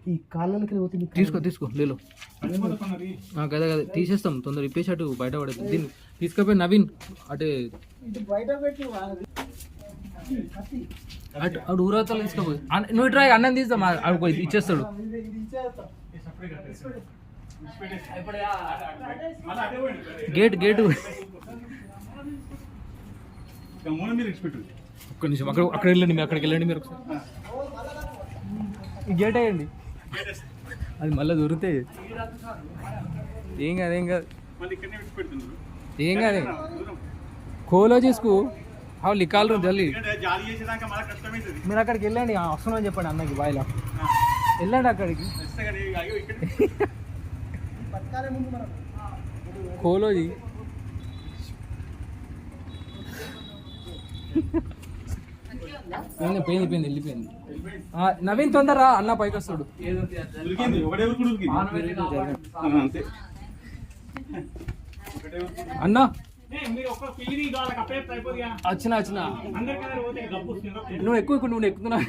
ఈ కాళ్ళకి పోతే తీసుకో లేలో కదా తీసేస్తాం తొందర ఇప్పేసి అటు బయట పడేది దీన్ని తీసుకపోయి నవీన్ అంటే అటు ఊరవతలు తీసుకుపోయి నువ్వు ఇట్రా అన్నం తీస్తాం అడుగు ఇచ్చేస్తాడు గేట్ ఒక్క నిమిషం అక్కడ వెళ్ళండి మీరు అక్కడికి వెళ్ళండి మీరు ఒకసారి ఈ గేట్ వేయండి అది మళ్ళీ దొరికితే ఏం కాదు కోలో చేసుకో లిక్కాలు జల్లి మీరు అక్కడికి వెళ్ళండి వస్తున్నామని చెప్పండి అన్నకి బాయిలో వెళ్ళండి అక్కడికి కోలోజీ పోయింది వెళ్ళిపోయింది నవీన్ తొందర అన్న పైకి వస్తాడు అన్నా వచ్చిన నువ్వు ఎక్కువ నువ్వు ఎక్కుతున్నా